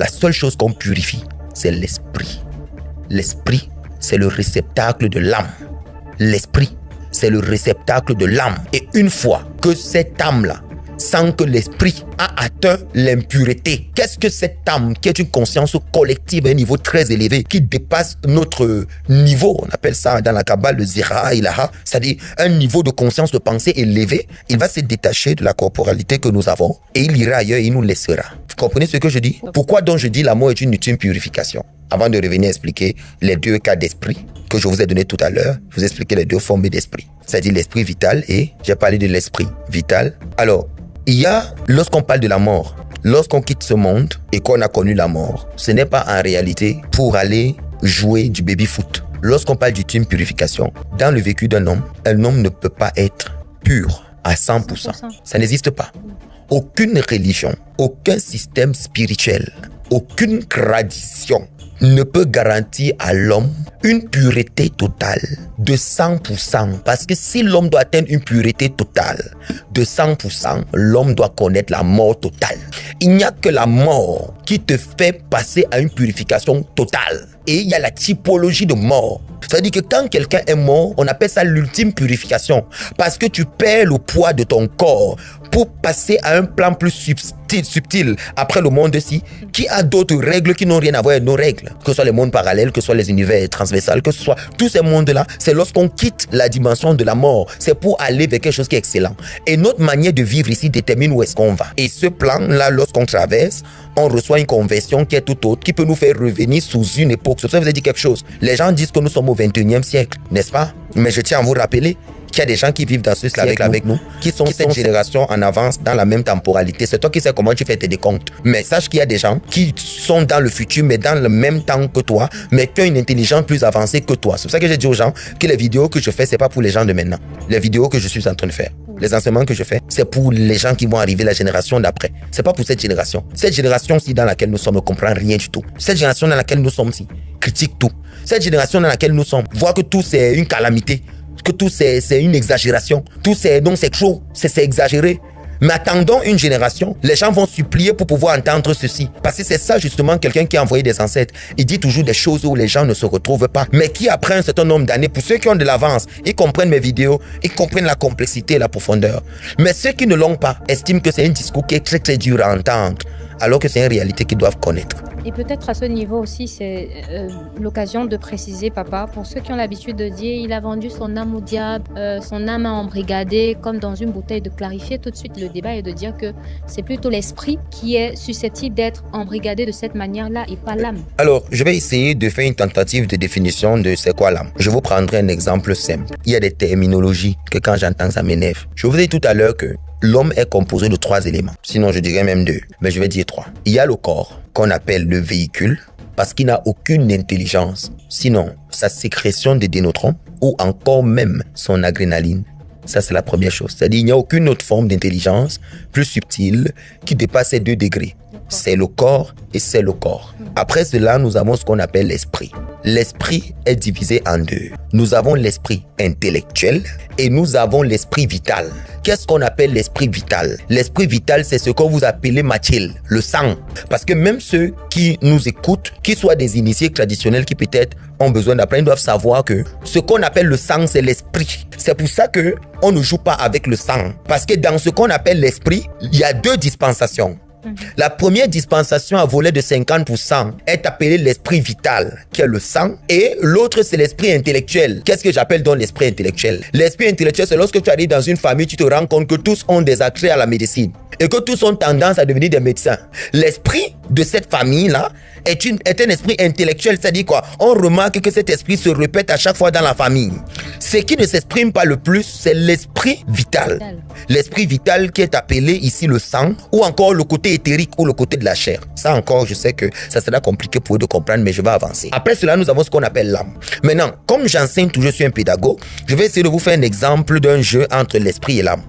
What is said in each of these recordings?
La seule chose qu'on purifie, c'est l'esprit. L'esprit, c'est le réceptacle de l'âme. L'esprit, c'est le réceptacle de l'âme. Et une fois que cette âme-là sent que l'esprit a atteint l'impureté, qu'est-ce que cette âme, qui est une conscience collective à un niveau très élevé, qui dépasse notre niveau, on appelle ça dans la Kabbale le Zira Ilaha, c'est-à-dire un niveau de conscience, de pensée élevé, il va se détacher de la corporalité que nous avons et il ira ailleurs et il nous laissera. Vous comprenez ce que je dis? Pourquoi donc je dis l'amour est une ultime purification? Avant de revenir expliquer les deux cas d'esprit que je vous ai donné tout à l'heure, je vous ai expliqué les deux formes d'esprit, c'est-à-dire l'esprit vital et j'ai parlé de l'esprit vital. Alors, il y a, lorsqu'on parle de la mort, lorsqu'on quitte ce monde et qu'on a connu la mort, ce n'est pas en réalité pour aller jouer du baby-foot. Lorsqu'on parle d'ultime purification, dans le vécu d'un homme, un homme ne peut pas être pur à 100%. Ça n'existe pas. Aucune religion, aucun système spirituel, aucune tradition ne peut garantir à l'homme une pureté totale de 100%. Parce que si l'homme doit atteindre une pureté totale de 100%, l'homme doit connaître la mort totale. Il n'y a que la mort qui te fait passer à une purification totale. Et il y a la typologie de mort. C'est-à-dire que quand quelqu'un est mort, on appelle ça l'ultime purification. Parce que tu perds le poids de ton corps pour passer à un plan plus subtil après le monde-ci, qui a d'autres règles qui n'ont rien à voir avec nos règles. Que ce soit les mondes parallèles, que ce soit les univers transversales, que ce soit tous ces mondes-là, c'est lorsqu'on quitte la dimension de la mort. C'est pour aller vers quelque chose qui est excellent. Et notre manière de vivre ici détermine où est-ce qu'on va. Et ce plan-là, lorsqu'on traverse, on reçoit une conversion qui est tout autre, qui peut nous faire revenir sous une époque. Ça vous a dit quelque chose. Les gens disent que nous sommes au 21e siècle, n'est-ce pas? Mais je tiens à vous rappeler qu'il y a des gens qui vivent dans ce siècle avec nous, qui sont cette génération en avance dans la même temporalité. C'est toi qui sais comment tu fais tes décomptes. Mais sache qu'il y a des gens qui sont dans le futur, mais dans le même temps que toi, mais qui ont une intelligence plus avancée que toi. C'est pour ça que j'ai dit aux gens que les vidéos que je fais, c'est pas pour les gens de maintenant. Les vidéos que je suis en train de faire, les enseignements que je fais, c'est pour les gens qui vont arriver, la génération d'après. C'est pas pour cette génération. Cette génération-ci dans laquelle nous sommes ne comprend rien du tout. Cette génération dans laquelle nous sommes critique tout. Cette génération dans laquelle nous sommes voit que tout c'est une calamité, que tout c'est une exagération, tout c'est donc c'est trop, c'est exagéré. Mais attendons une génération, les gens vont supplier pour pouvoir entendre ceci. Parce que c'est ça justement quelqu'un qui a envoyé des ancêtres. Il dit toujours des choses où les gens ne se retrouvent pas. Mais qui après un certain nombre d'années, pour ceux qui ont de l'avance, ils comprennent mes vidéos, ils comprennent la complexité et la profondeur. Mais ceux qui ne l'ont pas estiment que c'est un discours qui est très très dur à entendre, alors que c'est une réalité qu'ils doivent connaître. Et peut-être à ce niveau aussi, c'est l'occasion de préciser, papa, pour ceux qui ont l'habitude de dire il a vendu son âme au diable, son âme a embrigadé comme dans une bouteille, de clarifier tout de suite le débat et de dire que c'est plutôt l'esprit qui est susceptible d'être embrigadé de cette manière-là et pas l'âme. Alors, je vais essayer de faire une tentative de définition de c'est quoi l'âme. Je vous prendrai un exemple simple. Il y a des terminologies que quand j'entends, ça m'énerve. Je vous ai dit tout à l'heure que l'homme est composé de 3 éléments. Sinon, je dirais même 2. Mais je vais dire 3. Il y a le corps, qu'on appelle le véhicule, parce qu'il n'a aucune intelligence. Sinon, sa sécrétion de déneutrons, ou encore même son adrénaline. Ça, c'est la première chose. C'est-à-dire qu'il n'y a aucune autre forme d'intelligence plus subtile qui dépasse ces 2 degrés. C'est le corps et c'est le corps. Après cela, nous avons ce qu'on appelle l'esprit. L'esprit est divisé en 2. Nous avons l'esprit intellectuel et nous avons l'esprit vital. Qu'est-ce qu'on appelle l'esprit vital? L'esprit vital, c'est ce que vous appelez Mathilde, le sang. Parce que même ceux qui nous écoutent, qui soient des initiés traditionnels qui peut-être ont besoin d'apprendre, doivent savoir que ce qu'on appelle le sang, c'est l'esprit. C'est pour ça que on ne joue pas avec le sang. Parce que dans ce qu'on appelle l'esprit, il y a 2 dispensations. La première dispensation à volet de 50% est appelée l'esprit vital, qui est le sang, et l'autre c'est l'esprit intellectuel. Qu'est-ce que j'appelle donc l'esprit intellectuel? L'esprit intellectuel, c'est lorsque tu arrives dans une famille, tu te rends compte que tous ont des attraits à la médecine et que tous ont tendance à devenir des médecins. L'esprit de cette famille-là est un esprit intellectuel, c'est-à-dire quoi? On remarque que cet esprit se répète à chaque fois dans la famille. Ce qui ne s'exprime pas le plus, c'est l'esprit vital. L'esprit vital qui est appelé ici le sang, ou encore le côté éthérique ou le côté de la chair. Ça encore, je sais que ça sera compliqué pour eux de comprendre, mais je vais avancer. Après cela, nous avons ce qu'on appelle l'âme. Maintenant, comme j'enseigne toujours, je suis un pédagogue, je vais essayer de vous faire un exemple d'un jeu entre l'esprit et l'âme.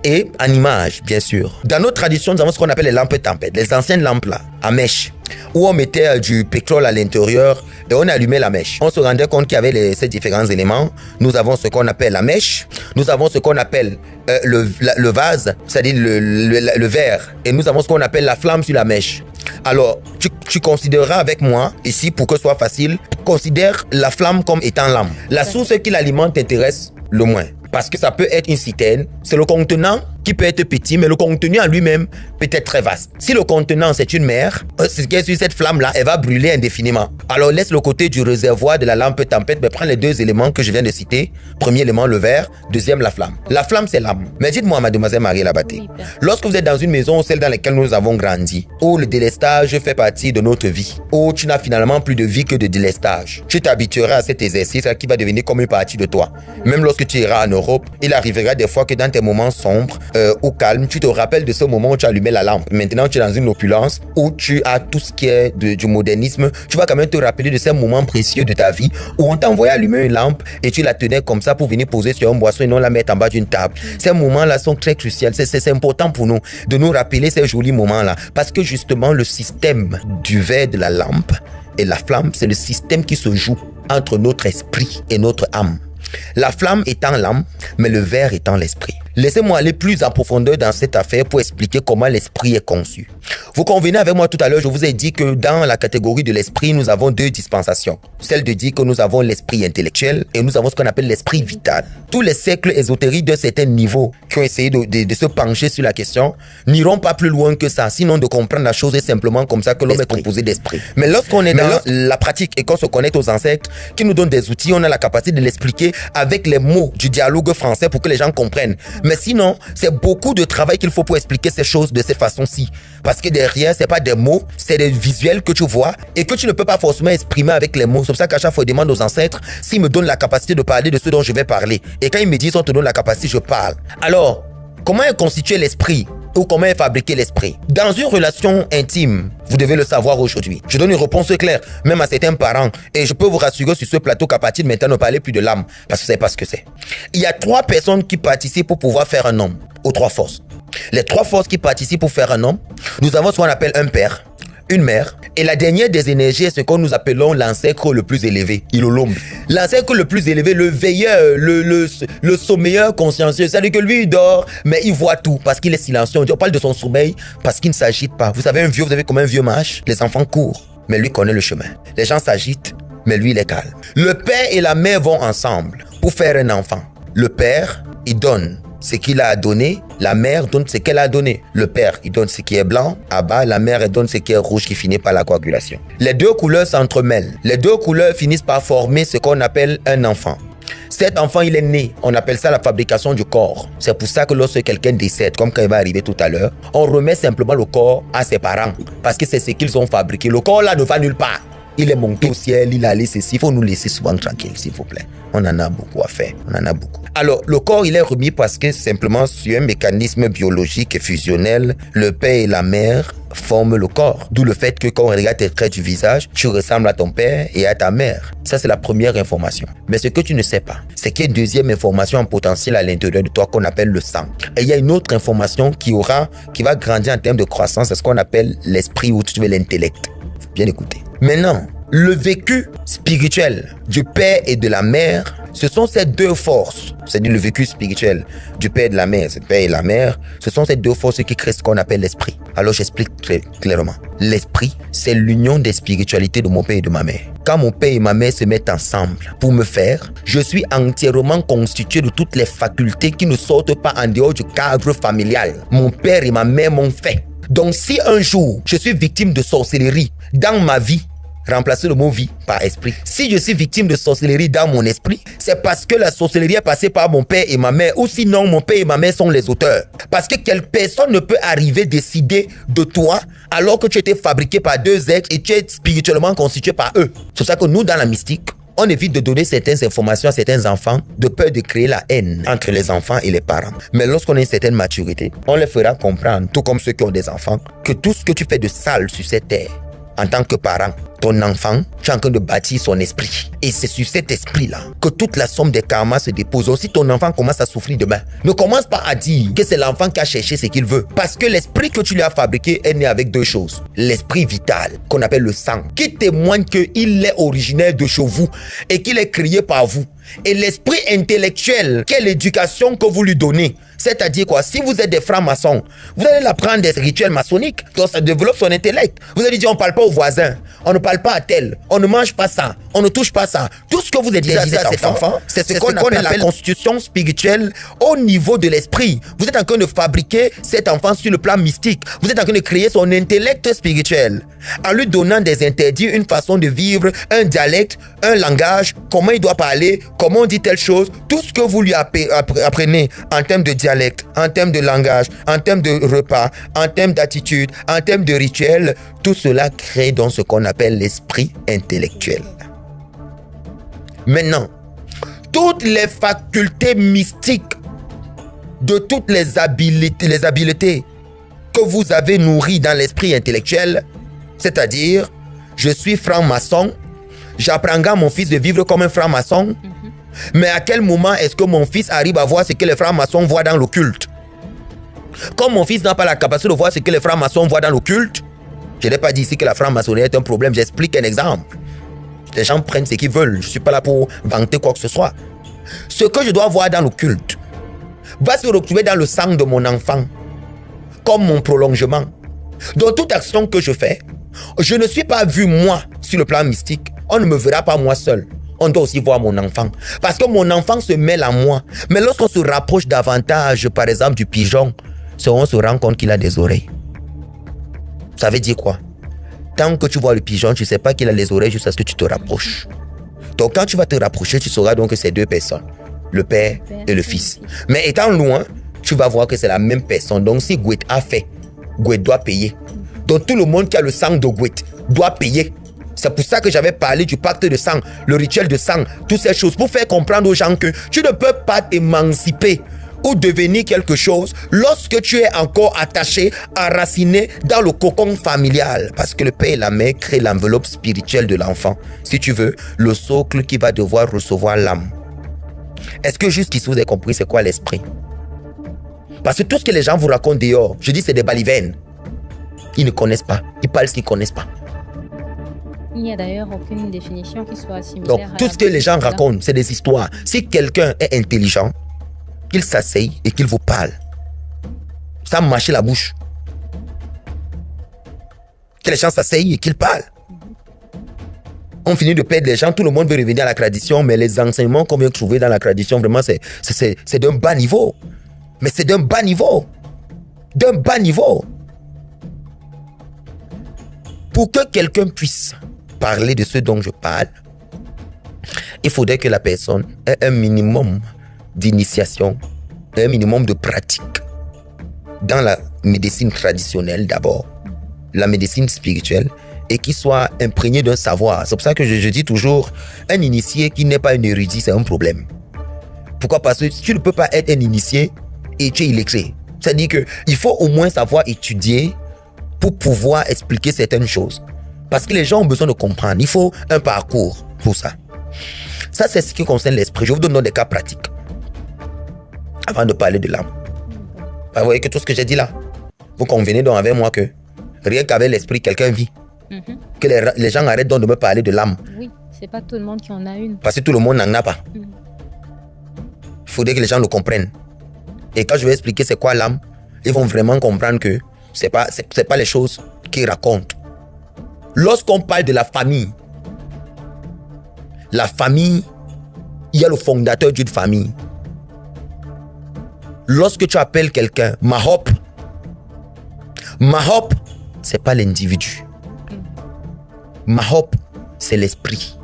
Et en image, bien sûr. Dans notre tradition, nous avons ce qu'on appelle les lampes tempêtes, les anciennes lampes là, à mèche. où on mettait du pétrole à l'intérieur et on allumait la mèche. On se rendait compte qu'il y avait ces différents éléments. Nous avons ce qu'on appelle la mèche, nous avons ce qu'on appelle le vase, c'est-à-dire le verre, et nous avons ce qu'on appelle la flamme sur la mèche. Alors, tu considéreras avec moi, ici, pour que ce soit facile, considère la flamme comme étant l'âme. La source qui l'alimente t'intéresse le moins. Parce que ça peut être une citerne, c'est le contenant qui peut être petit, mais le contenu en lui-même peut être très vaste. Si le contenant, c'est une mer, sur cette flamme-là, elle va brûler indéfiniment. Alors, laisse le côté du réservoir de la lampe tempête, mais prends les deux éléments que je viens de citer. Premier élément, le verre. Deuxième, la flamme. La flamme, c'est l'âme. Mais dites-moi, mademoiselle Marie-Labaté, lorsque vous êtes dans une maison, celle dans laquelle nous avons grandi, où le délestage fait partie de notre vie, où tu n'as finalement plus de vie que de délestage, tu t'habitueras à cet exercice qui va devenir comme une partie de toi. Même lorsque tu iras en Europe, il arrivera des fois que dans tes moments sombres, ou calme, tu te rappelles de ce moment où tu allumais la lampe. Maintenant, tu es dans une opulence où tu as tout ce qui est du modernisme. Tu vas quand même te rappeler de ces moments précieux de ta vie où on t'envoyait allumer une lampe et tu la tenais comme ça pour venir poser sur un boisson et non la mettre en bas d'une table. Ces moments-là sont très cruciaux. C'est important pour nous de nous rappeler ces jolis moments-là parce que justement, le système du verre de la lampe et la flamme, c'est le système qui se joue entre notre esprit et notre âme. La flamme étant l'âme, mais le verre étant l'esprit. Laissez-moi aller plus en profondeur dans cette affaire pour expliquer comment l'esprit est conçu. Vous convenez avec moi tout à l'heure, je vous ai dit que dans la catégorie de l'esprit, nous avons deux dispensations. Celle de dire que nous avons l'esprit intellectuel et nous avons ce qu'on appelle l'esprit vital. Tous les cercles ésotériques d'un certain niveau qui ont essayé de se pencher sur la question n'iront pas plus loin que ça, sinon de comprendre la chose est simplement comme ça que l'homme est composé d'esprit. Mais lorsqu'on est dans la pratique et qu'on se connecte aux ancêtres qui nous donnent des outils, on a la capacité de l'expliquer avec les mots du dialogue français pour que les gens comprennent. Mais sinon, c'est beaucoup de travail qu'il faut pour expliquer ces choses de cette façon-ci. Parce que derrière, c'est pas des mots, c'est des visuels que tu vois et que tu ne peux pas forcément exprimer avec les mots. C'est pour ça qu'à chaque fois, je demande aux ancêtres s'ils me donnent la capacité de parler de ce dont je vais parler. Et quand ils me disent, on te donne la capacité, je parle. Alors, comment est constitué l'esprit? Ou comment est fabriqué l'esprit? Dans une relation intime, vous devez le savoir aujourd'hui. Je donne une réponse claire, même à certains parents. Et je peux vous rassurer sur ce plateau qu'à partir de maintenant, ne parlez plus de l'âme. Parce que vous ne savez pas ce que c'est. Il y a 3 personnes qui participent pour pouvoir faire un homme. Aux 3 forces. Les 3 forces qui participent pour faire un homme, nous avons ce qu'on appelle un père, une mère, et la dernière des énergies est ce que nous appelons l'ancêtre le plus élevé, Ilolombe. L'ancêtre le plus élevé, le veilleur, le sommeilleur consciencieux, c'est-à-dire que lui il dort, mais il voit tout parce qu'il est silencieux. On parle de son sommeil parce qu'il ne s'agite pas. Vous savez, vous avez comme un vieux marche, les enfants courent, mais lui connaît le chemin. Les gens s'agitent, mais lui il est calme. Le père et la mère vont ensemble pour faire un enfant. Le père, il donne ce qu'il a donné, la mère donne ce qu'elle a donné. Le père, il donne ce qui est blanc, à bas, la mère, elle donne ce qui est rouge qui finit par la coagulation. Les 2 couleurs s'entremêlent. Les 2 couleurs finissent par former ce qu'on appelle un enfant. Cet enfant, il est né. On appelle ça la fabrication du corps. C'est pour ça que lorsque quelqu'un décède, comme quand il va arriver tout à l'heure, on remet simplement le corps à ses parents. Parce que c'est ce qu'ils ont fabriqué. Le corps là ne va nulle part. Il est monté au ciel, il a allé ceci. Il faut nous laisser souvent tranquilles, s'il vous plaît. On en a beaucoup à faire. On en a beaucoup. Alors, le corps, il est remis parce que simplement sur un mécanisme biologique et fusionnel, le père et la mère forment le corps. D'où le fait que quand on regarde tes traits du visage, tu ressembles à ton père et à ta mère. Ça, c'est la première information. Mais ce que tu ne sais pas, c'est qu'il y a une deuxième information en potentiel à l'intérieur de toi qu'on appelle le sang. Et il y a une autre information qui va grandir en termes de croissance, c'est ce qu'on appelle l'esprit ou tu veux l'intellect. Bien écouter. Maintenant, le vécu spirituel du père et de la mère, ce sont ces 2 forces, c'est-à-dire le vécu spirituel du père et de la mère, c'est le père et la mère, ce sont ces 2 forces qui créent ce qu'on appelle l'esprit. Alors j'explique très clairement. L'esprit, c'est l'union des spiritualités de mon père et de ma mère. Quand mon père et ma mère se mettent ensemble pour me faire, je suis entièrement constitué de toutes les facultés qui ne sortent pas en dehors du cadre familial. Mon père et ma mère m'ont fait. Donc si un jour, je suis victime de sorcellerie dans ma vie, remplacez le mot vie par esprit. Si je suis victime de sorcellerie dans mon esprit, c'est parce que la sorcellerie est passée par mon père et ma mère, ou sinon mon père et ma mère sont les auteurs. Parce que quelle personne ne peut arriver décider de toi alors que tu étais fabriqué par 2 êtres et tu es spirituellement constitué par eux. C'est pour ça que nous, dans la mystique, on évite de donner certaines informations à certains enfants de peur de créer la haine entre les enfants et les parents. Mais lorsqu'on a une certaine maturité, on les fera comprendre, tout comme ceux qui ont des enfants, que tout ce que tu fais de sale sur cette terre, en tant que parent, ton enfant, tu es en train de bâtir son esprit. Et c'est sur cet esprit-là que toute la somme des karmas se dépose. Donc, si ton enfant commence à souffrir demain, ne commence pas à dire que c'est l'enfant qui a cherché ce qu'il veut. Parce que l'esprit que tu lui as fabriqué est né avec deux choses. L'esprit vital, qu'on appelle le sang, qui témoigne qu'il est originaire de chez vous et qu'il est créé par vous. Et l'esprit intellectuel, qui est l'éducation que vous lui donnez. C'est-à-dire quoi? Si vous êtes des francs-maçons, vous allez apprendre des rituels maçonniques. Donc ça développe son intellect. Vous allez dire, on ne parle pas aux voisins, on ne parle pas à tel, on ne mange pas ça, on ne touche pas ça. Tout ce que vous êtes à cet enfant, c'est ce qu'on appelle la constitution spirituelle au niveau de l'esprit. Vous êtes en train de fabriquer cet enfant sur le plan mystique. Vous êtes en train de créer son intellect spirituel. En lui donnant des interdits, une façon de vivre, un dialecte, un langage, comment il doit parler, comment on dit telle chose, tout ce que vous lui apprenez en termes de dialecte, en termes de langage, en termes de repas, en termes d'attitude, en termes de rituel, tout cela crée donc ce qu'on appelle l'esprit intellectuel. Maintenant, toutes les facultés mystiques de toutes les habiletés que vous avez nourries dans l'esprit intellectuel, c'est-à-dire, je suis franc-maçon, j'apprendrai à mon fils de vivre comme un franc-maçon, mais à quel moment est-ce que mon fils arrive à voir ce que les francs-maçons voient dans l'occulte? Comme mon fils n'a pas la capacité de voir ce que les francs-maçons voient dans l'occulte, je n'ai pas dit ici que la franc-maçonnerie est un problème, j'explique un exemple. Les gens prennent ce qu'ils veulent, je ne suis pas là pour vanter quoi que ce soit. Ce que je dois voir dans l'occulte va se retrouver dans le sang de mon enfant, comme mon prolongement. Dans toute action que je fais, je ne suis pas vu moi sur le plan mystique. On ne me verra pas moi seul. On doit aussi voir mon enfant. Parce que mon enfant se mêle à moi. Mais lorsqu'on se rapproche davantage, par exemple, du pigeon, on se rend compte qu'il a des oreilles. Ça veut dire quoi? Tant que tu vois le pigeon, tu ne sais pas qu'il a les oreilles jusqu'à ce que tu te rapproches. Donc quand tu vas te rapprocher, tu sauras donc que c'est deux personnes. Le père et le fils. Mais étant loin, tu vas voir que c'est la même personne. Donc si Gwet a fait, Gwet doit payer. Donc tout le monde qui a le sang de Gwet doit payer. C'est pour ça que j'avais parlé du pacte de sang, le rituel de sang, toutes ces choses, pour faire comprendre aux gens que tu ne peux pas t'émanciper ou devenir quelque chose lorsque tu es encore attaché, enraciné dans le cocon familial. Parce que le père et la mère créent l'enveloppe spirituelle de l'enfant. Si tu veux, le socle qui va devoir recevoir l'âme. Est-ce que jusqu'ici vous avez compris c'est quoi l'esprit? Parce que tout ce que les gens vous racontent dehors, je dis c'est des balivernes. Ils ne connaissent pas. Ils parlent ce qu'ils ne connaissent pas. Il n'y a d'ailleurs aucune définition qui soit similaire. Donc, tout ce que les gens racontent, c'est des histoires. Si quelqu'un est intelligent, qu'il s'asseye et qu'il vous parle, sans mâcher la bouche. Que les gens s'asseyent et qu'ils parlent. On finit de perdre les gens, tout le monde veut revenir à la tradition, mais les enseignements qu'on vient trouver dans la tradition, vraiment, c'est d'un bas niveau. Mais c'est d'un bas niveau. D'un bas niveau. Pour que quelqu'un puisse parler de ce dont je parle, il faudrait que la personne ait un minimum d'initiation, un minimum de pratique dans la médecine traditionnelle d'abord, la médecine spirituelle, et qui soit imprégné d'un savoir. C'est pour ça que je dis toujours, un initié qui n'est pas un érudit, c'est un problème. Pourquoi? Parce que tu ne peux pas être un initié et tu es illettré. C'est-à-dire qu'il faut au moins savoir étudier pour pouvoir expliquer certaines choses. Parce que les gens ont besoin de comprendre. Il faut un parcours pour ça. Ça, c'est ce qui concerne l'esprit. Je vous donne des cas pratiques. Avant de parler de l'âme. Vous voyez que tout ce que j'ai dit là, vous convenez donc avec moi que rien qu'avec l'esprit, quelqu'un vit. Que les gens arrêtent donc de me parler de l'âme. Oui, c'est pas tout le monde qui en a une. Parce que tout le monde n'en a pas. Il faudrait que les gens le comprennent. Et quand je vais expliquer c'est quoi l'âme, ils vont vraiment comprendre que c'est pas les choses qu'ils racontent. Lorsqu'on parle de la famille, il y a le fondateur d'une famille. Lorsque tu appelles quelqu'un Mahop, c'est pas l'individu. Mahop, c'est l'esprit.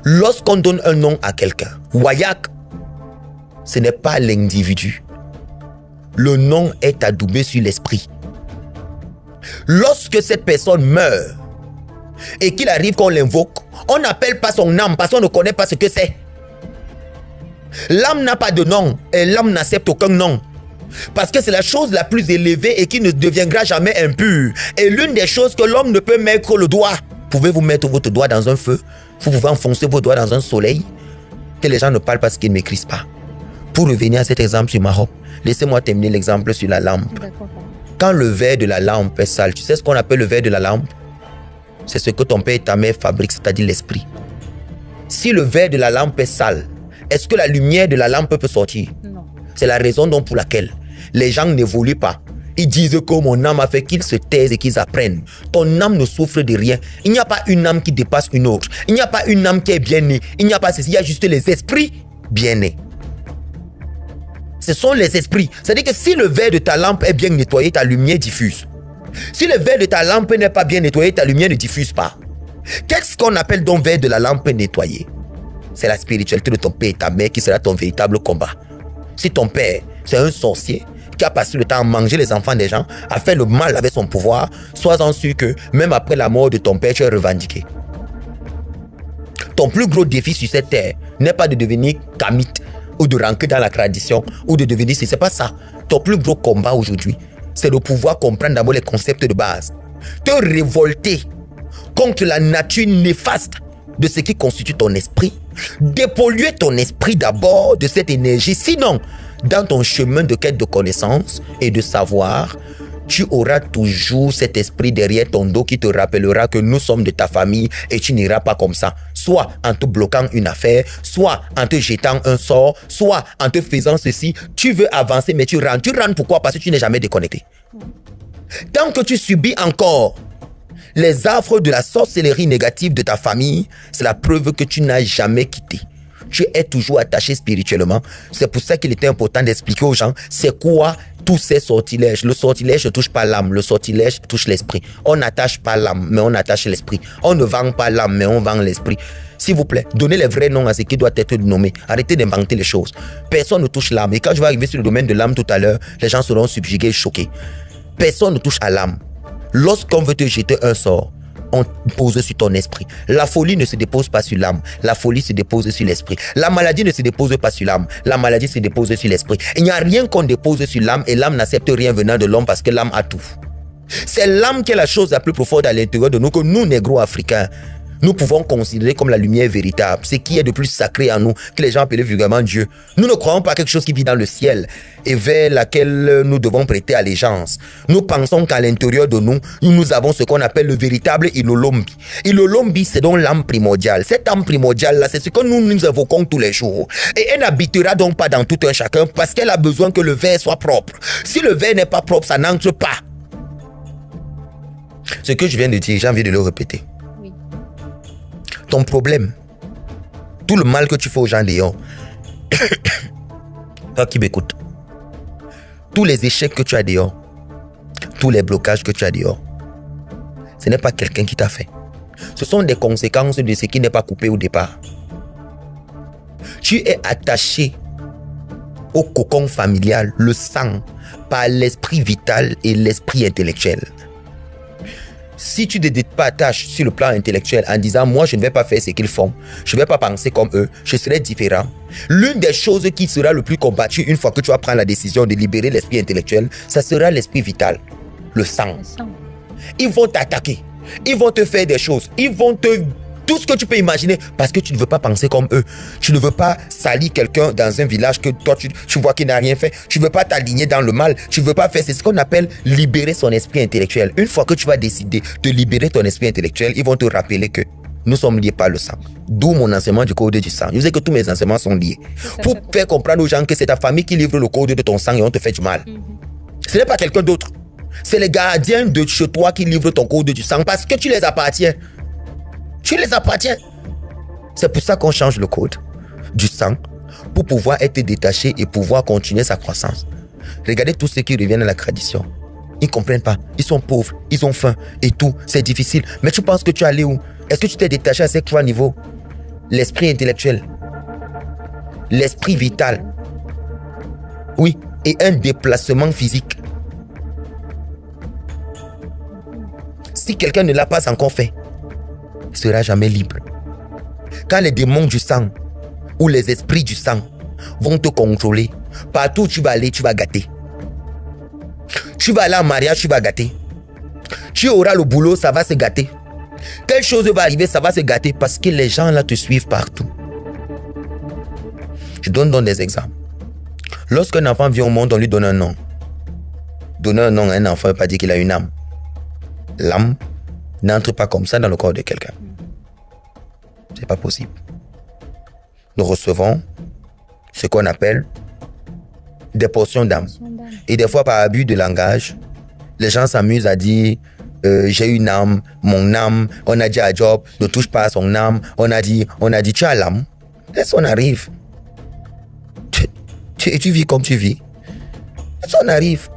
Lorsqu'on donne un nom à quelqu'un, Wayak, ce n'est pas l'individu. Le nom est adoubé sur l'esprit. Lorsque cette personne meurt et qu'il arrive qu'on l'invoque, on n'appelle pas son âme parce qu'on ne connaît pas ce que c'est. L'âme n'a pas de nom et l'âme n'accepte aucun nom. Parce que c'est la chose la plus élevée et qui ne deviendra jamais impure. Et l'une des choses que l'homme ne peut mettre le doigt Pouvez-vous mettre votre doigt dans un feu? Vous pouvez enfoncer vos doigts dans un soleil? Que les gens ne parlent parce qu'ils ne maîtrisent pas. Pour revenir à cet exemple sur ma robe, laissez-moi terminer l'exemple sur la lampe. Quand le verre de la lampe est sale, tu sais ce qu'on appelle le verre de la lampe? C'est ce que ton père et ta mère fabriquent, c'est-à-dire l'esprit. Si le verre de la lampe est sale, est-ce que la lumière de la lampe peut sortir? Non. C'est la raison donc pour laquelle les gens n'évoluent pas. Ils disent que mon âme a fait qu'ils se taisent et qu'ils apprennent. Ton âme ne souffre de rien. Il n'y a pas une âme qui dépasse une autre. Il n'y a pas une âme qui est bien née. Il n'y a pas ceci. Il y a juste les esprits bien nés. Ce sont les esprits. C'est-à-dire que si le verre de ta lampe est bien nettoyé, ta lumière diffuse. Si le verre de ta lampe n'est pas bien nettoyé, ta lumière ne diffuse pas. Qu'est-ce qu'on appelle donc verre de la lampe nettoyé? C'est la spiritualité de ton père et ta mère qui sera ton véritable combat. Si ton père, c'est un sorcier qui a passé le temps à manger les enfants des gens, à faire le mal avec son pouvoir, sois-en sûr que même après la mort de ton père, tu es revendiqué. Ton plus gros défi sur cette terre n'est pas de devenir kamite ou de rentrer dans la tradition ou de devenir... C'est pas ça. Ton plus gros combat aujourd'hui, c'est de pouvoir comprendre d'abord les concepts de base. Te révolter contre la nature néfaste de ce qui constitue ton esprit. Dépolluer ton esprit d'abord de cette énergie. Sinon, dans ton chemin de quête de connaissance et de savoir, tu auras toujours cet esprit derrière ton dos qui te rappellera que nous sommes de ta famille et tu n'iras pas comme ça. Soit en te bloquant une affaire, soit en te jetant un sort, soit en te faisant ceci. Tu veux avancer mais tu rentres. Tu rentres pourquoi? Parce que tu n'es jamais déconnecté. Tant que tu subis encore les affres de la sorcellerie négative de ta famille, c'est la preuve que tu n'as jamais quitté. Tu es toujours attaché spirituellement. C'est pour ça qu'il était important d'expliquer aux gens c'est quoi tous ces sortilèges. Le sortilège ne touche pas l'âme, le sortilège touche l'esprit. On n'attache pas l'âme, mais on attache l'esprit. On ne vend pas l'âme, mais on vend l'esprit. S'il vous plaît, donnez les vrais noms à ce qui doit être nommé. Arrêtez d'inventer les choses. Personne ne touche l'âme. Et quand je vais arriver sur le domaine de l'âme tout à l'heure, les gens seront subjugués, choqués. Personne ne touche à l'âme. Lorsqu'on veut te jeter un sort, on pose sur ton esprit. La folie ne se dépose pas sur l'âme. La folie se dépose sur l'esprit. La maladie ne se dépose pas sur l'âme. La maladie se dépose sur l'esprit. Il n'y a rien qu'on dépose sur l'âme et l'âme n'accepte rien venant de l'homme parce que l'âme a tout. C'est l'âme qui est la chose la plus profonde à l'intérieur de nous que nous, négro-africains, nous pouvons considérer comme la lumière véritable, ce qui est de plus sacré en nous, que les gens appellent vulgairement Dieu. Nous ne croyons pas à quelque chose qui vit dans le ciel et vers laquelle nous devons prêter allégeance. Nous pensons qu'à l'intérieur de nous, nous avons ce qu'on appelle le véritable Ilolombi. Ilolombi, c'est donc l'âme primordiale. Cette âme primordiale-là, c'est ce que nous évoquons tous les jours. Et elle n'habitera donc pas dans tout un chacun parce qu'elle a besoin que le verre soit propre. Si le verre n'est pas propre, ça n'entre pas. Ce que je viens de dire, j'ai envie de le répéter. Ton problème, tout le mal que tu fais aux gens dehors, toi qui m'écoutes, tous les échecs que tu as dehors, tous les blocages que tu as dehors, ce n'est pas quelqu'un qui t'a fait. Ce sont des conséquences de ce qui n'est pas coupé au départ. Tu es attaché au cocon familial, le sang, par l'esprit vital et l'esprit intellectuel. Si tu ne te détaches sur le plan intellectuel en disant moi je ne vais pas faire ce qu'ils font, je ne vais pas penser comme eux, je serai différent. L'une des choses qui sera le plus combattue une fois que tu vas prendre la décision de libérer l'esprit intellectuel, ça sera l'esprit vital, le sang. Ils vont t'attaquer, ils vont te faire des choses, ils vont te... Tout ce que tu peux imaginer parce que tu ne veux pas penser comme eux. Tu ne veux pas salir quelqu'un dans un village que toi tu vois qu'il n'a rien fait. Tu ne veux pas t'aligner dans le mal. Tu ne veux pas faire... C'est ce qu'on appelle libérer son esprit intellectuel. Une fois que tu vas décider de libérer ton esprit intellectuel, ils vont te rappeler que nous sommes liés par le sang. D'où mon enseignement du code du sang. Je sais que tous mes enseignements sont liés. Pour faire comprendre aux gens que c'est ta famille qui livre le code de ton sang et on te fait du mal. Ce n'est pas quelqu'un d'autre. C'est les gardiens de chez toi qui livrent ton code du sang parce que tu les appartiens. Tu les appartiens. C'est pour ça qu'on change le code du sang pour pouvoir être détaché et pouvoir continuer sa croissance. Regardez tous ceux qui reviennent à la tradition. Ils ne comprennent pas. Ils sont pauvres, ils ont faim et tout. C'est difficile. Mais tu penses que tu es allé où? Est-ce que tu t'es détaché à ces trois niveaux? L'esprit intellectuel, l'esprit vital, oui, et un déplacement physique. Si quelqu'un ne l'a pas encore fait, il ne sera jamais libre. Quand les démons du sang ou les esprits du sang vont te contrôler, partout où tu vas aller, tu vas gâter. Tu vas aller en mariage, tu vas gâter. Tu auras le boulot, ça va se gâter. Quelque chose va arriver, ça va se gâter parce que les gens là te suivent partout. Je donne donc des exemples. Lorsqu'un enfant vient au monde, on lui donne un nom. Donner un nom à un enfant ne veut pas dire qu'il a une âme. L'âme n'entre pas comme ça dans le corps de quelqu'un. C'est pas possible. Nous recevons ce qu'on appelle des portions d'âme. Et des fois, par abus de langage, les gens s'amusent à dire j'ai une âme, mon âme. On a dit à Job, ne touche pas à son âme. On a dit, tu as l'âme. Laisse-on arrive. Tu vis comme tu vis. Laisse-on arrive.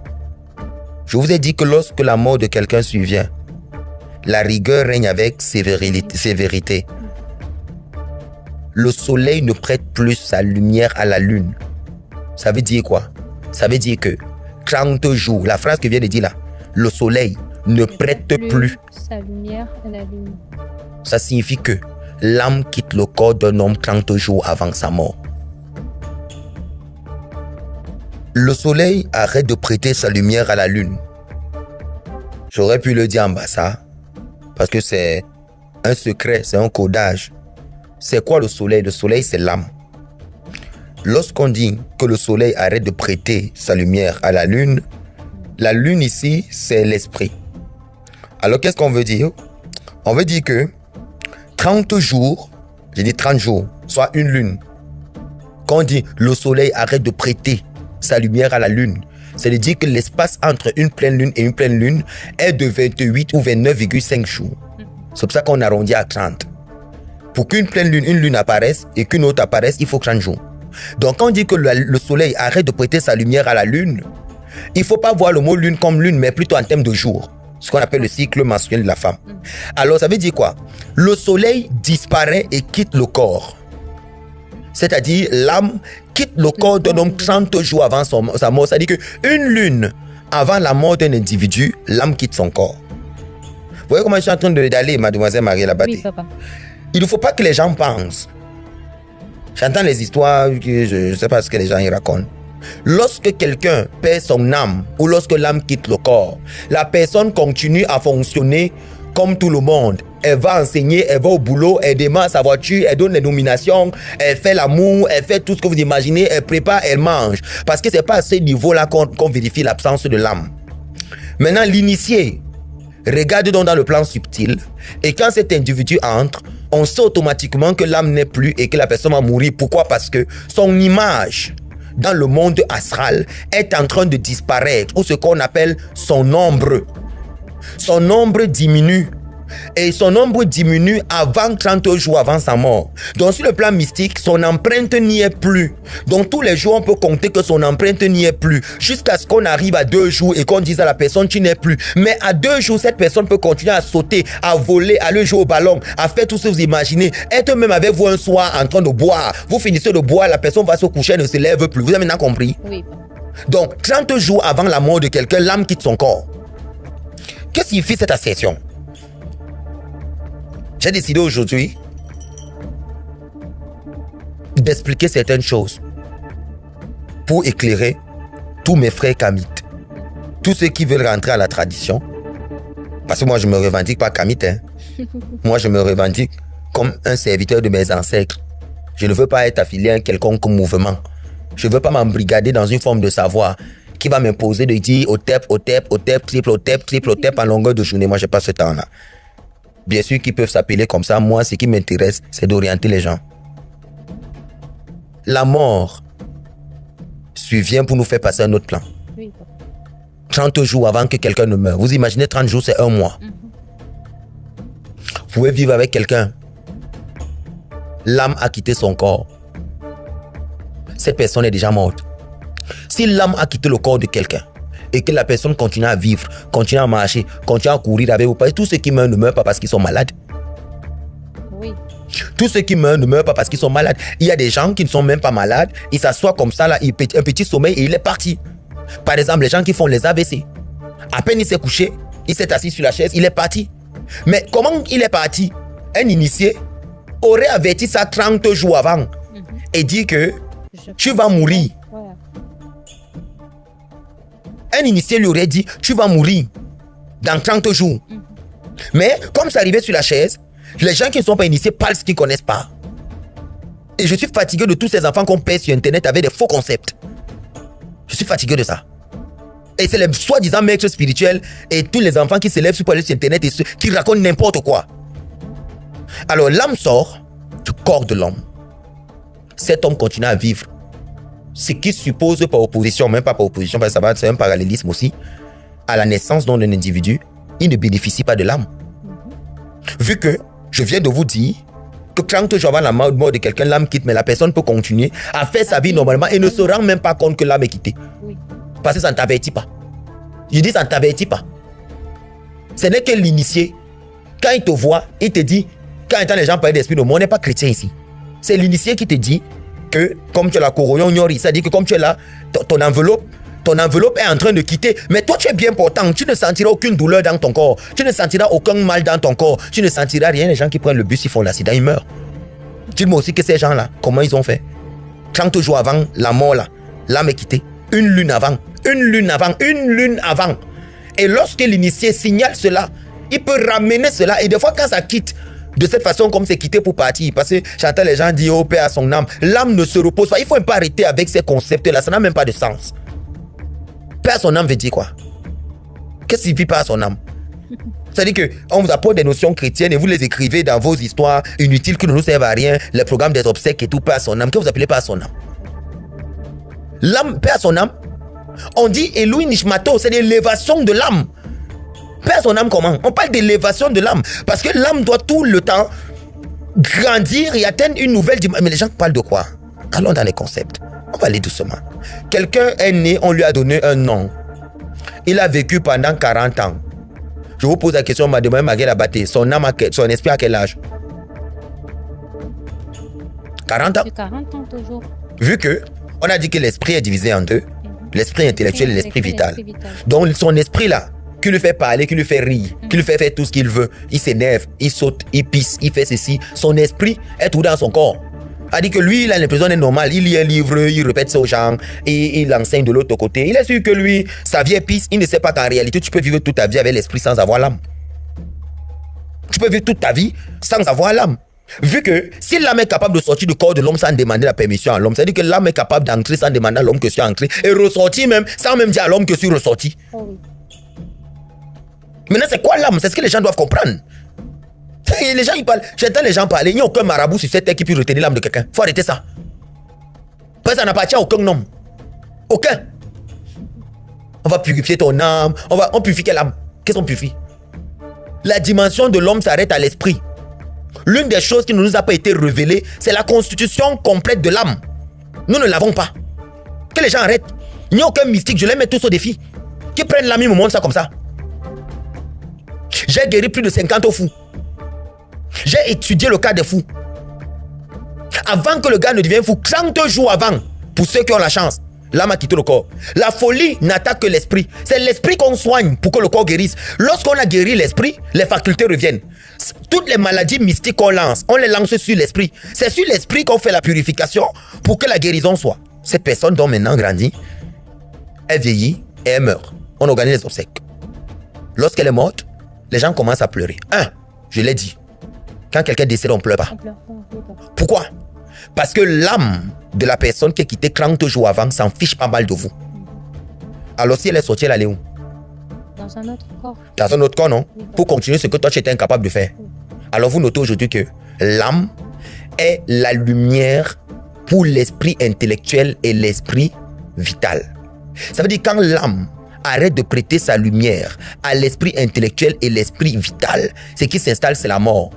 Je vous ai dit que lorsque la mort de quelqu'un survient, la rigueur règne avec sévérité. Le soleil ne prête plus sa lumière à la lune. Ça veut dire quoi? Ça veut dire que 30 jours, la phrase que vient de dire là, le soleil ne prête plus sa lumière à la lune. Ça signifie que l'âme quitte le corps d'un homme 30 jours avant sa mort. Le soleil arrête de prêter sa lumière à la lune. J'aurais pu le dire en bas ça, parce que c'est un secret, c'est un codage. C'est quoi le soleil? Le soleil, c'est l'âme. Lorsqu'on dit que le soleil arrête de prêter sa lumière à la lune ici, c'est l'esprit. Alors, qu'est-ce qu'on veut dire? On veut dire que 30 jours, j'ai dit 30 jours, soit une lune. Quand on dit le soleil arrête de prêter sa lumière à la lune, c'est de dire que l'espace entre une pleine lune et une pleine lune est de 28 ou 29,5 jours. C'est pour ça qu'on arrondit à 30. Pour qu'une pleine lune, une lune apparaisse et qu'une autre apparaisse, il faut 30 jours. Donc quand on dit que le soleil arrête de prêter sa lumière à la lune, il ne faut pas voir le mot lune comme lune, mais plutôt en termes de jours. Ce qu'on appelle le cycle menstruel de la femme. Alors ça veut dire quoi? Le soleil disparaît et quitte le corps. C'est-à-dire l'âme quitte le corps d'un homme 30 jours avant sa mort. C'est-à-dire qu'une lune avant la mort d'un individu, l'âme quitte son corps. Vous voyez comment je suis en train d'aller, mademoiselle Mariela Baté? Oui, papa. Il ne faut pas que les gens pensent. J'entends les histoires, je ne sais pas ce que les gens y racontent. Lorsque quelqu'un perd son âme ou lorsque l'âme quitte le corps, la personne continue à fonctionner comme tout le monde. Elle va enseigner, elle va au boulot, elle démarre sa voiture, elle donne les nominations, elle fait l'amour, elle fait tout ce que vous imaginez, elle prépare, elle mange. Parce que ce n'est pas à ce niveau-là qu'on vérifie l'absence de l'âme. Maintenant, l'initié regarde donc dans le plan subtil et quand cet individu entre, on sait automatiquement que l'âme n'est plus et que la personne va mourir. Pourquoi? Parce que son image dans le monde astral est en train de disparaître, ou ce qu'on appelle son ombre. Son ombre diminue. Et son ombre diminue avant 30 jours avant sa mort. Donc sur le plan mystique, son empreinte n'y est plus. Donc tous les jours, on peut compter que son empreinte n'y est plus. Jusqu'à ce qu'on arrive à 2 jours et qu'on dise à la personne, tu n'es plus. Mais à 2 jours, cette personne peut continuer à sauter, à voler, à aller jouer au ballon, à faire tout ce que vous imaginez. Être même avec vous un soir en train de boire. Vous finissez de boire, la personne va se coucher, elle ne se lève plus. Vous avez maintenant compris? Oui. Donc 30 jours avant la mort de quelqu'un, l'âme quitte son corps. Qu'est-ce qui fait cette assertion? J'ai décidé aujourd'hui d'expliquer certaines choses pour éclairer tous mes frères kamites, tous ceux qui veulent rentrer à la tradition. Parce que moi, je ne me revendique pas kamite. Hein. Moi, je me revendique comme un serviteur de mes ancêtres. Je ne veux pas être affilié à un quelconque mouvement. Je ne veux pas m'embrigader dans une forme de savoir qui va m'imposer de dire au tep, triple au tep en longueur de journée. Moi, je n'ai pas ce temps-là. Bien sûr qu'ils peuvent s'appeler comme ça. Moi, ce qui m'intéresse, c'est d'orienter les gens. La mort survient pour nous faire passer à un autre plan. Oui. 30 jours avant que quelqu'un ne meure. Vous imaginez 30 jours, c'est un mois. Vous pouvez vivre avec quelqu'un. L'âme a quitté son corps. Cette personne est déjà morte. Si l'âme a quitté le corps de quelqu'un, et que la personne continue à vivre, continue à marcher, continue à courir avec vous. Parce que tous ceux qui meurent ne meurent pas parce qu'ils sont malades. Oui. Tous ceux qui meurent ne meurent pas parce qu'ils sont malades. Il y a des gens qui ne sont même pas malades. Ils s'assoient comme ça, là, un petit sommeil et il est parti. Par exemple, les gens qui font les AVC. À peine il s'est couché, il s'est assis sur la chaise, il est parti. Mais comment il est parti? Un initié aurait averti ça 30 jours avant et dit que tu vas mourir. Un initié lui aurait dit, tu vas mourir dans 30 jours. Mais comme c'est arrivé sur la chaise, les gens qui ne sont pas initiés parlent ce qu'ils ne connaissent pas. Et je suis fatigué de tous ces enfants qu'on paie sur Internet avec des faux concepts. Je suis fatigué de ça. Et c'est les soi-disant maîtres spirituels et tous les enfants qui se lèvent sur Internet et qui racontent n'importe quoi. Alors l'âme sort du corps de l'homme. Cet homme continue à vivre. Ce qui suppose par opposition, même pas par opposition, parce que c'est un parallélisme aussi, à la naissance d'un individu, il ne bénéficie pas de l'âme. Vu que je viens de vous dire que quand je vois la mort de quelqu'un, l'âme quitte, mais la personne peut continuer à faire sa vie normalement et ne se rend même pas compte que l'âme est quittée. Oui. Parce que ça ne t'avertit pas. Je dis ça ne t'avertit pas. Ce n'est que l'initié. Quand il te voit, il te dit, quand les gens parlent d'esprit de mort, on n'est pas chrétien ici. C'est l'initié qui te dit que comme tu as la coroyon nyori, ça dit que comme tu es là, ton enveloppe est en train de quitter. Mais toi, tu es bien portant. Tu ne sentiras aucune douleur dans ton corps. Tu ne sentiras aucun mal dans ton corps. Tu ne sentiras rien. Les gens qui prennent le bus, ils font l'accident, ils meurent. Dis-moi aussi que ces gens-là, comment ils ont fait? 30 jours avant la mort, là, l'âme est quittée. Une lune avant. Et lorsque l'initié signale cela, il peut ramener cela. Et des fois, quand ça quitte, de cette façon, comme c'est quitté pour partir, parce que j'entends les gens dire, oh, paix à son âme. L'âme ne se repose pas. Il faut un peu arrêter avec ces concepts-là. Ça n'a même pas de sens. Paix à son âme veut dire quoi? Qu'est-ce qui signifie paix à son âme? C'est-à-dire qu'on vous apporte des notions chrétiennes et vous les écrivez dans vos histoires inutiles qui ne nous servent à rien, les programmes des obsèques et tout, paix à son âme. Que vous appelez paix à son âme? L'âme, paix à son âme, on dit Eloi Nishmato, c'est l'élévation de l'âme. Paix à son âme comment? On parle d'élévation de l'âme. Parce que l'âme doit tout le temps grandir et atteindre une nouvelle dimension. Mais les gens parlent de quoi? Allons dans les concepts. On va aller doucement. Quelqu'un est né, on lui a donné un nom. Il a vécu pendant 40 ans. Je vous pose la question, madame Maguel Abaté, son âme, son esprit à quel âge? 40 ans? 40 ans toujours. Vu que on a dit que l'esprit est divisé en deux, l'esprit intellectuel et l'esprit vital. Donc son esprit là, qui lui fait parler, qui lui fait rire, qui lui fait faire tout ce qu'il veut, il s'énerve, il saute, il pisse, il fait ceci, son esprit est tout dans son corps. A dit que lui, il a l'impression d'être normal, il lit un livre, il répète ça aux gens, et il enseigne de l'autre côté. Il est sûr que lui, sa vie est pisse, il ne sait pas qu'en réalité, tu peux vivre toute ta vie avec l'esprit sans avoir l'âme. Tu peux vivre toute ta vie sans avoir l'âme. Vu que si l'âme est capable de sortir du corps de l'homme sans demander la permission à l'homme, c'est-à-dire que l'âme est capable d'entrer sans demander à l'homme que je suis entré, et ressortir même, sans même dire à l'homme que je suis ressorti. Oh oui. Maintenant, c'est quoi l'âme? C'est ce que les gens doivent comprendre. Les gens, ils parlent. J'entends les gens parler. Il n'y a aucun marabout sur cette terre qui peut retenir l'âme de quelqu'un. Il faut arrêter ça. Parce que ça n'appartient à aucun homme. Aucun. On va purifier ton âme. On purifie quelle âme? Qu'est-ce qu'on purifie? La dimension de l'homme s'arrête à l'esprit. L'une des choses qui ne nous a pas été révélée, c'est la constitution complète de l'âme. Nous ne l'avons pas. Que les gens arrêtent. Il n'y a aucun mystique. Je les mets tous au défi. Qui prennent l'âme, ils me montrent ça comme ça. J'ai guéri plus de 50 fous. J'ai étudié le cas des fous. Avant que le gars ne devienne fou, 30 jours avant, pour ceux qui ont la chance, l'âme a quitté le corps. La folie n'attaque que l'esprit. C'est l'esprit qu'on soigne pour que le corps guérisse. Lorsqu'on a guéri l'esprit, les facultés reviennent. Toutes les maladies mystiques qu'on lance, on les lance sur l'esprit. C'est sur l'esprit qu'on fait la purification pour que la guérison soit. Cette personne dont maintenant grandit, elle vieillit et elle meurt. On organise les obsèques. Lorsqu'elle est morte, les gens commencent à pleurer. Je l'ai dit. Quand quelqu'un décède, on ne pleure pas. Pourquoi? Parce que l'âme de la personne qui est quittée 30 jours avant s'en fiche pas mal de vous. Alors si elle est sortie, elle allait où? Dans un autre corps. Dans un autre corps, non? Oui. Pour continuer ce que toi tu étais incapable de faire. Oui. Alors vous notez aujourd'hui que l'âme est la lumière pour l'esprit intellectuel et l'esprit vital. Ça veut dire quand l'âme arrête de prêter sa lumière à l'esprit intellectuel et l'esprit vital, ce qui s'installe, c'est la mort.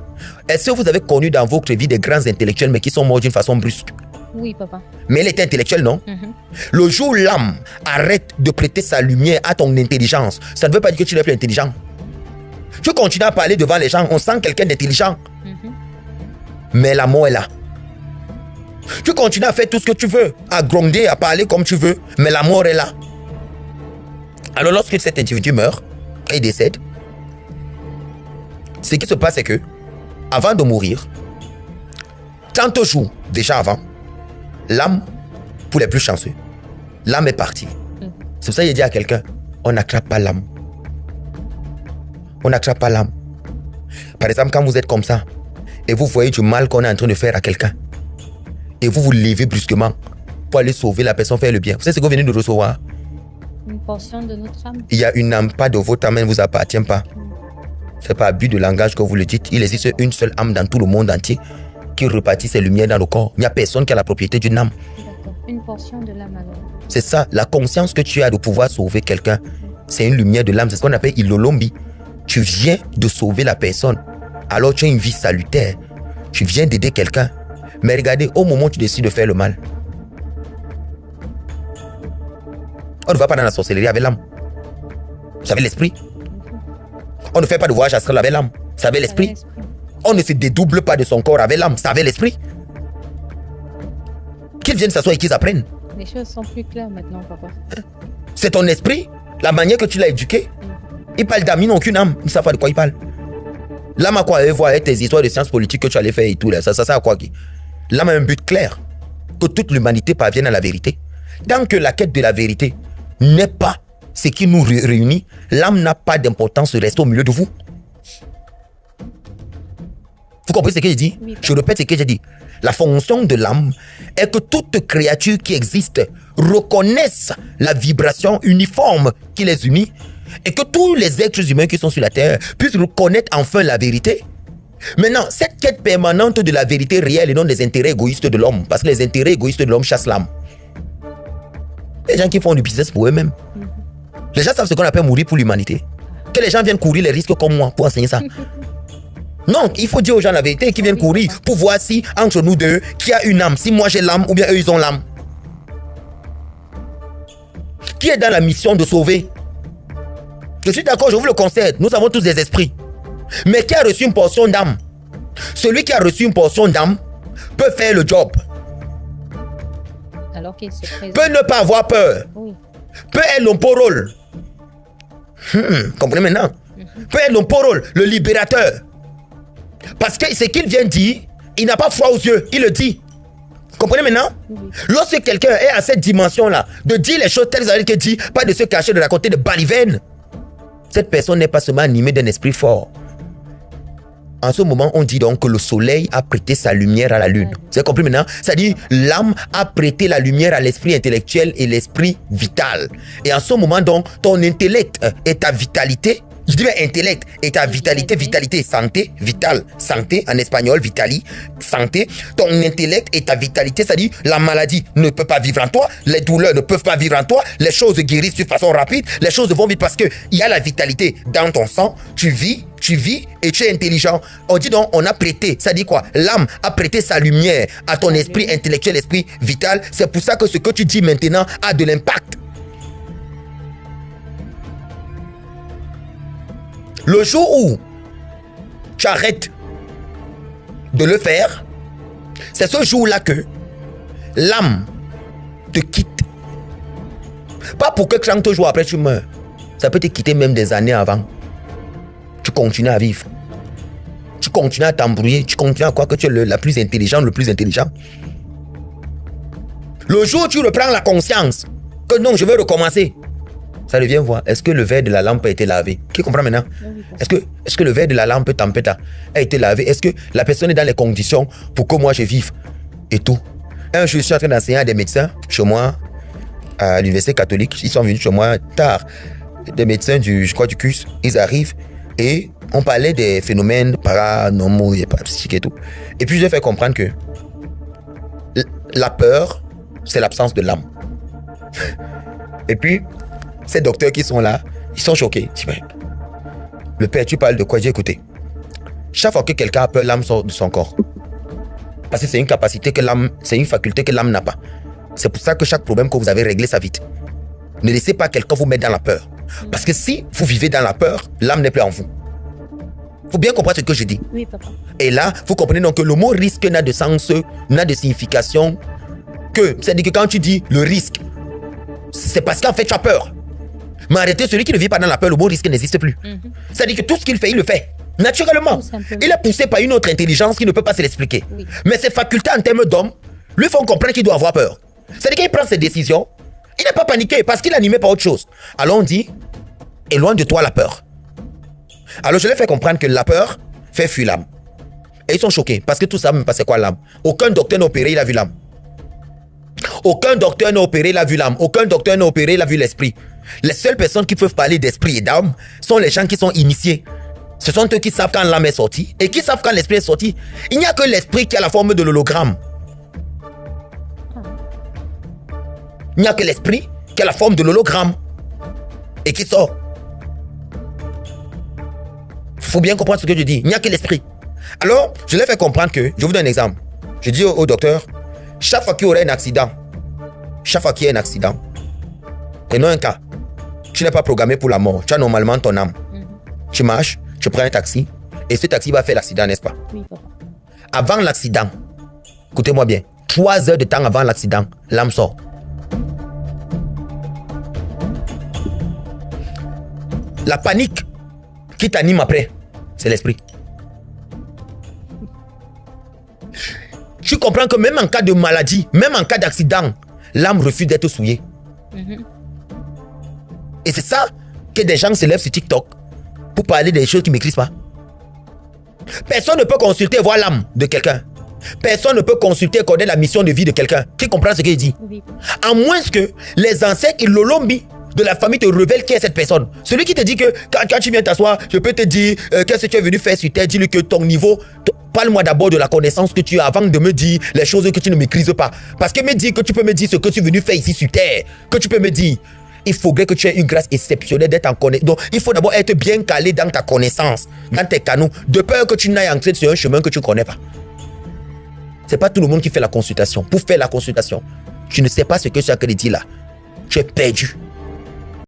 Est-ce que vous avez connu dans votre vie des grands intellectuels mais qui sont morts d'une façon brusque? Oui, papa. Mais elle était intellectuelle, non? Le jour où l'âme arrête de prêter sa lumière à ton intelligence, ça ne veut pas dire que tu n'es plus intelligent. Tu continues à parler devant les gens, on sent quelqu'un d'intelligent. Mais la mort est là. Tu continues à faire tout ce que tu veux, à gronder, à parler comme tu veux, mais la mort est là. Alors lorsque cet individu meurt et décède, ce qui se passe c'est que, avant de mourir, 30 jours déjà avant, l'âme, pour les plus chanceux, l'âme est partie. C'est pour ça qu'il dit à quelqu'un, on n'attrape pas l'âme. On n'attrape pas l'âme. Par exemple, quand vous êtes comme ça, et vous voyez du mal qu'on est en train de faire à quelqu'un, et vous vous levez brusquement pour aller sauver la personne, faire le bien. Vous savez ce que vous venez de recevoir? Une portion de notre âme. Il y a une âme, pas de votre âme, elle ne vous appartient pas. C'est pas abus de langage que vous le dites. Il existe une seule âme dans tout le monde entier qui repartit ses lumières dans le corps. Il n'y a personne qui a la propriété d'une âme. D'accord. Une portion de l'âme alors. C'est ça, la conscience que tu as de pouvoir sauver quelqu'un. C'est une lumière de l'âme, c'est ce qu'on appelle Ilolombi. Tu viens de sauver la personne. Alors tu as une vie salutaire. Tu viens d'aider quelqu'un. Mais regardez, au moment où tu décides de faire le mal, on ne va pas dans la sorcellerie avec l'âme. Vous savez l'esprit. On ne fait pas de voyage astral avec l'âme. Vous savez l'esprit. On ne se dédouble pas de son corps avec l'âme. Vous savez l'esprit. Qu'ils viennent s'asseoir et qu'ils apprennent. Les choses sont plus claires maintenant, papa. C'est ton esprit, la manière que tu l'as éduqué. Il parle d'âme, ils n'ont aucune âme. Ils ne savent pas de quoi il parle. L'âme a quoi à voir avec tes histoires de sciences politiques que tu allais faire et tout là. Ça a quoi? L'âme a un but clair. Que toute l'humanité parvienne à la vérité. Tant que la quête de la vérité n'est pas ce qui nous réunit, l'âme n'a pas d'importance de rester au milieu de vous. Vous comprenez ce que j'ai dit? Oui, je répète ce que j'ai dit. La fonction de l'âme est que toute créature qui existe reconnaisse la vibration uniforme qui les unit et que tous les êtres humains qui sont sur la terre puissent reconnaître enfin la vérité. Maintenant, cette quête permanente de la vérité réelle et non des intérêts égoïstes de l'homme, parce que les intérêts égoïstes de l'homme chassent l'âme. Les gens qui font du business pour eux-mêmes. Les gens savent ce qu'on appelle mourir pour l'humanité. Que les gens viennent courir les risques comme moi pour enseigner ça. Non, il faut dire aux gens la vérité qui viennent courir pour voir si entre nous deux, qui a une âme, si moi j'ai l'âme ou bien eux ils ont l'âme. Qui est dans la mission de sauver? Je suis d'accord, je vous le concède, nous avons tous des esprits. Mais qui a reçu une portion d'âme? Celui qui a reçu une portion d'âme peut faire le job. Alors qu'il se présente. Peut ne pas avoir peur. Oui. Peut être l'emporole. Comprenez maintenant? Peut être l'emporole, le libérateur. Parce que ce qu'il vient dire, il n'a pas froid aux yeux, il le dit. Comprenez maintenant? Lorsque quelqu'un est à cette dimension-là, de dire les choses telles qu'il dit, pas de se cacher, de raconter de balivernes, cette personne n'est pas seulement animée d'un esprit fort. En ce moment, on dit donc que le soleil a prêté sa lumière à la lune. Vous avez compris maintenant? C'est-à-dire, l'âme a prêté la lumière à l'esprit intellectuel et l'esprit vital. Et en ce moment, donc, ton intellect et ta vitalité, je dis bien intellect et ta vitalité, vitalité, santé, vital, santé, en espagnol, vitali, santé, ton intellect et ta vitalité, c'est-à-dire, la maladie ne peut pas vivre en toi, les douleurs ne peuvent pas vivre en toi, les choses guérissent de façon rapide, les choses vont vite parce que il y a la vitalité dans ton sang, tu vis et tu es intelligent. On dit donc, on a prêté, ça dit quoi? L'âme a prêté sa lumière à ton esprit intellectuel, esprit vital. C'est pour ça que ce que tu dis maintenant a de l'impact. Le jour où tu arrêtes de le faire, c'est ce jour-là que l'âme te quitte. Pas pour que 30 jours après tu meurs. Ça peut te quitter même des années avant. Tu continues à vivre. Tu continues à t'embrouiller. Tu continues à croire que tu es la plus intelligente, le plus intelligent. Le jour où tu reprends la conscience que non, je vais recommencer, ça devient voir. Est-ce que le verre de la lampe a été lavé? Qui comprend maintenant? Est-ce que le verre de la lampe tempête a été lavé? Est-ce que la personne est dans les conditions pour que moi je vive? Et tout. Un jour, je suis en train d'enseigner à des médecins chez moi, à l'université catholique. Ils sont venus chez moi tard. Des médecins du CUS. Ils arrivent. Et on parlait des phénomènes paranormaux et parapsychiques et tout. Et puis je leur fais comprendre que la peur, c'est l'absence de l'âme. Et puis, ces docteurs qui sont là, ils sont choqués. Je dis, mais, le père, tu parles de quoi? J'ai écouté. Chaque fois que quelqu'un a peur, l'âme sort de son corps. Parce que c'est une capacité que l'âme, c'est une faculté que l'âme n'a pas. C'est pour ça que chaque problème que vous avez réglé, ça vite. Ne laissez pas quelqu'un vous mettre dans la peur. Parce que si vous vivez dans la peur, l'âme n'est plus en vous. Il faut bien comprendre ce que je dis. Oui, papa. Et là, vous comprenez donc que le mot risque n'a de sens, n'a de signification que, c'est-à-dire que quand tu dis le risque, c'est parce qu'en fait tu as peur. Mais arrêtez, celui qui ne vit pas dans la peur, le mot risque n'existe plus. C'est-à-dire que tout ce qu'il fait, il le fait. Naturellement. Il est poussé par une autre intelligence qui ne peut pas se l'expliquer. Oui. Mais ses facultés en termes d'homme lui font comprendre qu'il doit avoir peur. C'est-à-dire qu'il prend ses décisions. Il n'est pas paniqué parce qu'il est animé par autre chose. Alors on dit, éloigne de toi la peur. Alors je lui ai fait comprendre que la peur, faire fuir l'âme. Et ils sont choqués parce que tout ça, c'est quoi l'âme? Aucun docteur n'a opéré, il a vu l'âme. Aucun docteur n'a opéré, il a vu l'âme. Aucun docteur n'a opéré, il a vu l'esprit. Les seules personnes qui peuvent parler d'esprit et d'âme sont les gens qui sont initiés. Ce sont eux qui savent quand l'âme est sortie et qui savent quand l'esprit est sorti. Il n'y a que l'esprit qui a la forme de l'hologramme. Il n'y a que l'esprit qui a la forme de l'hologramme et qui sort. Il faut bien comprendre ce que je dis. Il n'y a que l'esprit. Alors, je leur fais comprendre que, je vous donne un exemple. Je dis au docteur, chaque fois qu'il y aurait un accident, prenons un cas, tu n'es pas programmé pour la mort, tu as normalement ton âme. Tu marches, tu prends un taxi, et ce taxi va faire l'accident, n'est-ce pas? Oui, papa. Avant l'accident, écoutez-moi bien, 3 heures de temps avant l'accident, l'âme sort. La panique qui t'anime après, c'est l'esprit. Tu comprends que même en cas de maladie, même en cas d'accident, l'âme refuse d'être souillée. Et c'est ça que des gens se lèvent sur TikTok pour parler des choses qui ne maîtrisent pas. Personne ne peut consulter et voir l'âme de quelqu'un. Personne ne peut consulter et connaître la mission de vie de quelqu'un. Qui comprend ce qu'il dit? Oui. À moins que les ancêtres Ilolombi de la famille te révèlent qui est cette personne. Celui qui te dit que quand tu viens t'asseoir, je peux te dire qu'est-ce que tu es venu faire sur terre. Dis-lui que ton niveau... Parle-moi d'abord de la connaissance que tu as avant de me dire les choses que tu ne maîtrises pas. Parce que me dire que tu peux me dire ce que tu es venu faire ici sur terre, que tu peux me dire, il faudrait que tu aies une grâce exceptionnelle d'être en connaissance. Donc, il faut d'abord être bien calé dans ta connaissance, dans tes canaux, de peur que tu n'ailles entrer sur un chemin que tu ne connais pas. Ce n'est pas tout le monde qui fait la consultation. Pour faire la consultation, tu ne sais pas ce que tu as dit là. Tu es perdu.